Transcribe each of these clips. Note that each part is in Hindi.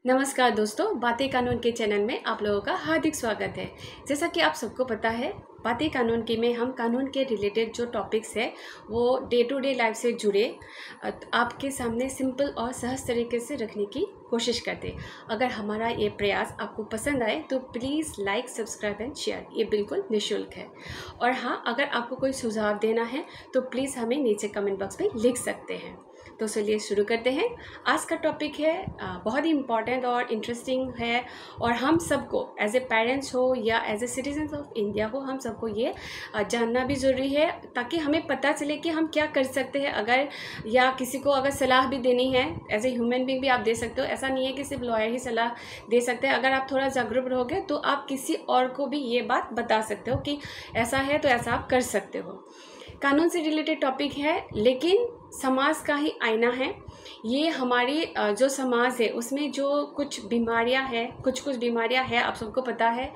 नमस्कार दोस्तों, बातें कानून के चैनल में आप लोगों का हार्दिक स्वागत है। जैसा कि आप सबको पता है, बातें कानून के में हम कानून के रिलेटेड जो टॉपिक्स है वो डे टू डे लाइफ से जुड़े आपके सामने सिंपल और सहज तरीके से रखने की कोशिश करते हैं। अगर हमारा ये प्रयास आपको पसंद आए तो please like, subscribe and share. ये बिल्कुल निःशुल्क है। और हाँ, अगर आपको कोई सुझाव देना है तो प्लीज़ हमें नीचे कमेंट बॉक्स में लिख सकते हैं। तो चलिए शुरू करते हैं। आज का टॉपिक है बहुत ही इम्पॉर्टेंट और इंटरेस्टिंग है, और हम सबको एज ए पेरेंट्स हो या as a citizens of India हो, हम सबको ये जानना भी ज़रूरी है ताकि हमें पता चले कि हम क्या कर सकते हैं। अगर या किसी को अगर सलाह भी देनी है, एज ए ह्यूमन बीइंग भी आप दे सकते हो। ऐसा नहीं है कि सिर्फ लॉयर ही सलाह दे सकते हैं। अगर आप थोड़ा जागरूक रहोगे तो आप किसी और को भी ये बात बता सकते हो कि ऐसा है तो ऐसा आप कर सकते हो। कानून से रिलेटेड टॉपिक है, लेकिन समाज का ही आईना है। ये हमारी जो समाज है उसमें जो कुछ बीमारियां हैं, कुछ बीमारियां हैं, आप सबको पता है।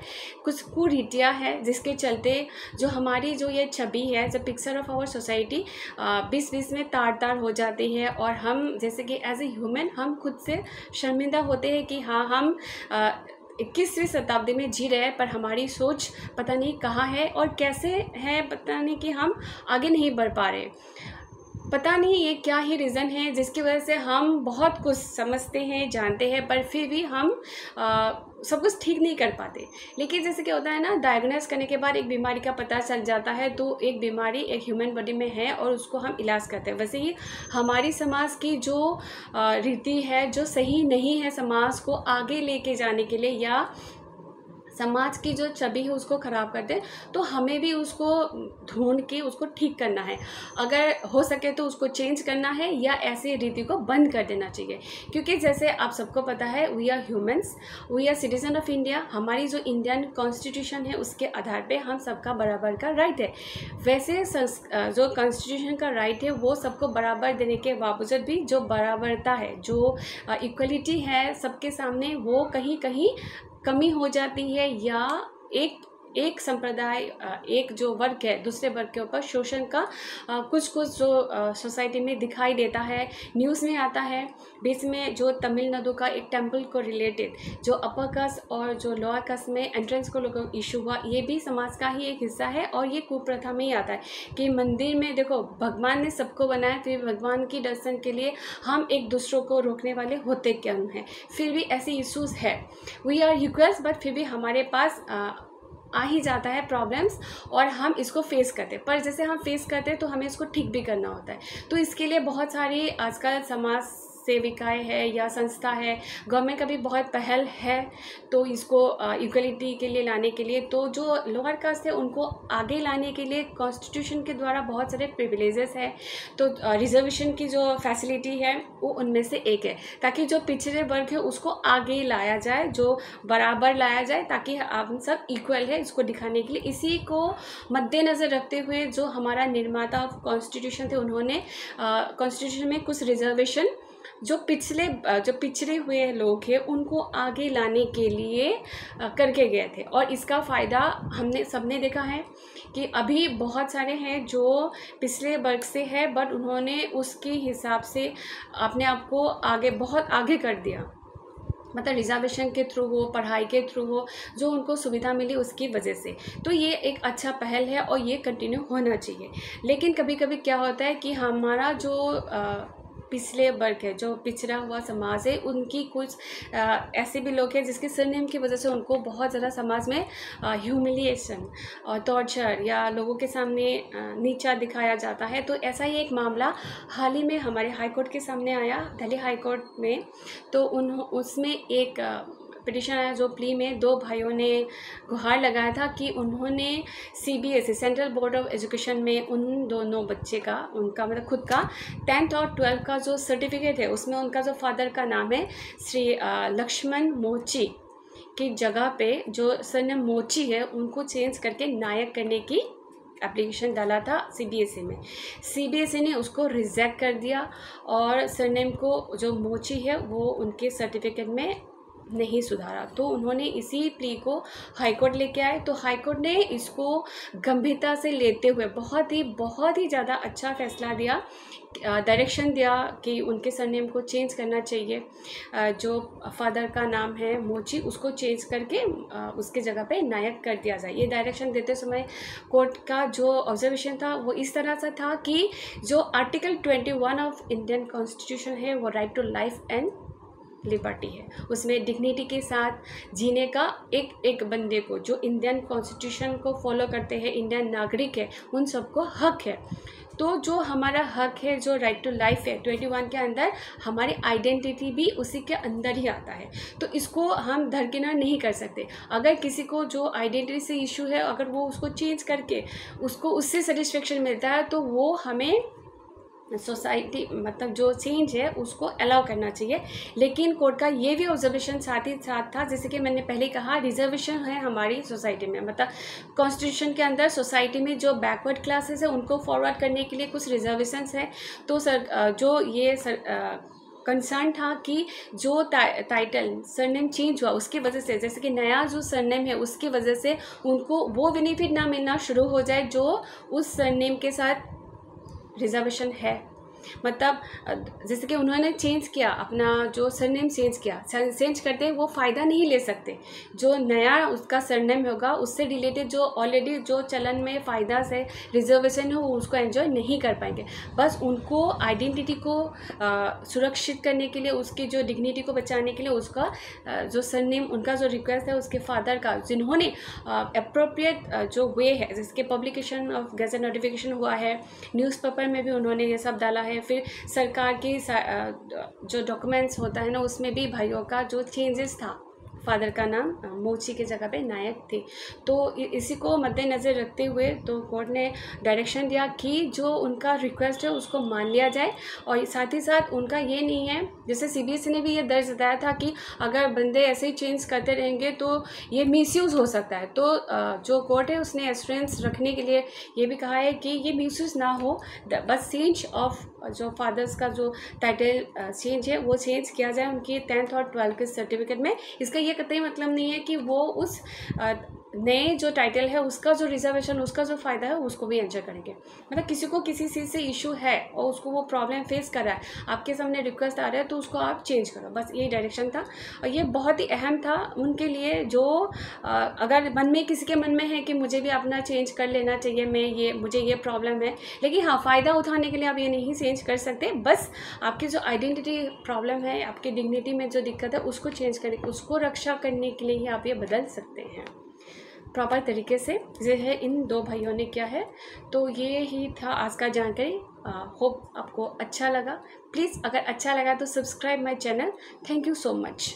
कुछ कुरीतियाँ हैं जिसके चलते जो हमारी जो ये छवि है, जो पिक्चर ऑफ आवर सोसाइटी बीच बीच में तार हो जाती है। और हम जैसे कि एज ए ह्यूमन हम खुद से शर्मिंदा होते हैं कि हाँ, हम 21वीं शताब्दी में जी रहे हैं, पर हमारी सोच पता नहीं कहाँ है और कैसे है, पता नहीं कि हम आगे नहीं बढ़ पा रहे। पता नहीं ये क्या ही रीज़न है जिसकी वजह से हम बहुत कुछ समझते हैं, जानते हैं, पर फिर भी हम सब कुछ ठीक नहीं कर पाते। लेकिन जैसे कि होता है ना, डायग्नोस करने के बाद एक बीमारी का पता चल जाता है तो एक बीमारी एक ह्यूमन बॉडी में है और उसको हम इलाज करते हैं। वैसे ही हमारी समाज की जो रीति है, जो सही नहीं है समाज को आगे लेके जाने के लिए, या समाज की जो छवि है उसको ख़राब करते हैं, तो हमें भी उसको ढूंढ के उसको ठीक करना है। अगर हो सके तो उसको चेंज करना है या ऐसी रीति को बंद कर देना चाहिए। क्योंकि जैसे आप सबको पता है, we are humans, we are citizen of India. हमारी जो इंडियन कॉन्स्टिट्यूशन है उसके आधार पे हम सबका बराबर का राइट है। वैसे जो कॉन्स्टिट्यूशन का राइट है वो सबको बराबर देने के बावजूद भी जो बराबरता है, जो इक्वलिटी है सबके सामने, वो कहीं कहीं कमी हो जाती है, या एक संप्रदाय, एक जो वर्ग है दूसरे वर्ग के ऊपर शोषण का कुछ जो सोसाइटी में दिखाई देता है, न्यूज़ में आता है। बीच में जो तमिलनाडु का एक टेंपल को रिलेटेड जो अपर कास्ट और जो लोअर कास्ट में एंट्रेंस को लोगों को इशू हुआ, ये भी समाज का ही एक हिस्सा है। और ये कुप्रथा में ही आता है कि मंदिर में देखो, भगवान ने सबको बनाया, फिर भगवान की दर्शन के लिए हम एक दूसरों को रोकने वाले होते क्यों हैं? फिर भी ऐसे इश्यूज़ है। वी आर इक्वल्स, बट फिर भी हमारे पास आ ही जाता है प्रॉब्लम्स, और हम इसको फेस करते हैं। पर जैसे हम फेस करते हैं तो हमें इसको ठीक भी करना होता है। तो इसके लिए बहुत सारी आजकल समाज सेविकाएँ है या संस्था है, गवर्नमेंट का भी बहुत पहल है तो इसको इक्वलिटी के लिए लाने के लिए। तो जो लोअर कास्ट है उनको आगे लाने के लिए कॉन्स्टिट्यूशन के द्वारा बहुत सारे प्रिविलेजेस है। तो रिजर्वेशन की जो फैसिलिटी है वो उनमें से एक है, ताकि जो पिछड़े वर्ग है उसको आगे लाया जाए, जो बराबर लाया जाए, ताकि हम सब इक्वल है, इसको दिखाने के लिए। इसी को मद्देनज़र रखते हुए जो हमारा निर्माता कॉन्स्टिट्यूशन थे, उन्होंने कॉन्स्टिट्यूशन में कुछ रिजर्वेशन जो पिछड़े हुए लोग हैं उनको आगे लाने के लिए करके गए थे। और इसका फ़ायदा हमने सबने देखा है कि अभी बहुत सारे हैं जो पिछले वर्ग से है, बट उन्होंने उसके हिसाब से अपने आप को बहुत आगे कर दिया। मतलब रिजर्वेशन के थ्रू हो, पढ़ाई के थ्रू हो, जो उनको सुविधा मिली उसकी वजह से। तो ये एक अच्छा पहल है और ये कंटिन्यू होना चाहिए। लेकिन कभी कभी क्या होता है कि हमारा जो पिछले वर्ग है, जो पिछड़ा हुआ समाज है, उनकी कुछ ऐसे भी लोग हैं जिसके सरनेम की वजह से उनको बहुत ज़्यादा समाज में ह्यूमिलिएशन और टॉर्चर या लोगों के सामने नीचा दिखाया जाता है। तो ऐसा ही एक मामला हाल ही में हमारे हाई कोर्ट के सामने आया, दिल्ली हाई कोर्ट में। तो उसमें एक पिटिशन आया, जो प्ली में दो भाइयों ने गुहार लगाया था कि उन्होंने CBSE central board of education में उन दोनों बच्चे का, उनका मतलब खुद का 10th और 12th का जो सर्टिफिकेट है उसमें उनका जो फादर का नाम है श्री लक्ष्मण मोची की जगह पे जो सरनेम मोची है उनको चेंज करके नायक करने की एप्लीकेशन डाला था CBSE में। CBSE ने उसको रिजेक्ट कर दिया और सरनेम को जो मोची है वो उनके सर्टिफिकेट में नहीं सुधारा, तो उन्होंने इसी प्ली को हाई कोर्ट लेके आए। तो हाई कोर्ट ने इसको गंभीरता से लेते हुए बहुत ही ज़्यादा अच्छा फैसला दिया, डायरेक्शन दिया कि उनके सरनेम को चेंज करना चाहिए। जो फादर का नाम है मोची, उसको चेंज करके उसके जगह पे नायक कर दिया जाए। ये डायरेक्शन देते समय कोर्ट का जो ऑब्जर्वेशन था वो इस तरह से था कि जो आर्टिकल 21 ऑफ इंडियन कॉन्स्टिट्यूशन है वो right to life and liberty है, उसमें डिग्निटी के साथ जीने का एक बंदे को, जो इंडियन कॉन्स्टिट्यूशन को फॉलो करते हैं, इंडियन नागरिक है, उन सबको हक है। तो जो हमारा हक है, जो राइट टू लाइफ है 21 के अंदर, हमारी आइडेंटिटी भी उसी के अंदर ही आता है। तो इसको हम दरकिनार नहीं कर सकते। अगर किसी को जो आइडेंटिटी से इशू है, अगर वो उसको चेंज करके उसको उससे सेटिस्फेक्शन मिलता है, तो वो हमें सोसाइटी मतलब जो चेंज है उसको अलाउ करना चाहिए। लेकिन कोर्ट का ये भी ऑब्जर्वेशन साथ ही साथ था, जैसे कि मैंने पहले कहा, रिजर्वेशन है हमारी सोसाइटी में, मतलब कॉन्स्टिट्यूशन के अंदर सोसाइटी में जो बैकवर्ड क्लासेस है उनको फॉरवर्ड करने के लिए कुछ रिजर्वेशंस है। तो जो ये कंसर्न था कि जो टाइटल सरनेम चेंज हुआ उसकी वजह से, जैसे कि नया जो सरनेम है उसकी वजह से उनको वो बेनिफिट ना मिलना शुरू हो जाए जो उस सरनेम के साथ रिजर्वेशन है। मतलब जैसे कि उन्होंने चेंज किया, अपना जो सरनेम चेंज किया, चेंज करते वो फ़ायदा नहीं ले सकते। जो नया उसका सरनेम होगा उससे रिलेटेड जो ऑलरेडी जो चलन में फ़ायदा से रिजर्वेशन हो उसको एंजॉय नहीं कर पाएंगे। बस उनको आइडेंटिटी को सुरक्षित करने के लिए, उसकी जो डिग्निटी को बचाने के लिए उसका जो सरनेम, उनका जो रिक्वेस्ट है उसके फादर का, जिन्होंने अप्रोप्रिएट जो वे है, जिसके पब्लिकेशन ऑफ गैजेट नोटिफिकेशन हुआ है, न्यूज़पेपर में भी उन्होंने ये सब डाला है, फिर सरकार की जो डॉक्यूमेंट्स होता है ना उसमें भी भाइयों का जो चेंजेस था, फादर का नाम मोची के जगह पे नायक थे। तो इसी को मद्देनज़र रखते हुए तो कोर्ट ने डायरेक्शन दिया कि जो उनका रिक्वेस्ट है उसको मान लिया जाए। और साथ ही साथ उनका ये नहीं है, जैसे CBSE ने भी ये दर्ज बताया था कि अगर बंदे ऐसे ही चेंज करते रहेंगे तो ये मिसयूज़ हो सकता है। तो जो कोर्ट है उसने एश्योरेंस रखने के लिए ये भी कहा है कि ये मिसयूज़ ना हो, बस चेंज ऑफ जो फादर्स का जो टाइटल चेंज है वो चेंज किया जाए उनकी 10th और 12th के सर्टिफिकेट में। इसका ये कतई मतलब नहीं है कि वो उस नए जो टाइटल है उसका जो रिजर्वेशन, उसका जो फ़ायदा है उसको भी एंजॉय करेंगे। मतलब किसी को किसी चीज़ से इशू है और उसको वो प्रॉब्लम फेस कर रहा है, आपके सामने रिक्वेस्ट आ रहा है तो उसको आप चेंज करो, बस यही डायरेक्शन था। और ये बहुत ही अहम था उनके लिए, जो अगर मन में किसी के मन में है कि मुझे भी अपना चेंज कर लेना चाहिए, मुझे ये प्रॉब्लम है, लेकिन हाँ, फ़ायदा उठाने के लिए आप ये नहीं चेंज कर सकते। बस आपकी जो आइडेंटिटी प्रॉब्लम है, आपकी डिग्निटी में जो दिक्कत है उसको चेंज करके, उसको रक्षा करने के लिए ही आप ये बदल सकते हैं प्रॉपर तरीके से। ये है इन दो भाइयों ने किया है। तो ये ही था आज का जानकारी। होप आपको अच्छा लगा। प्लीज़ अगर अच्छा लगा तो subscribe my channel. Thank you so much.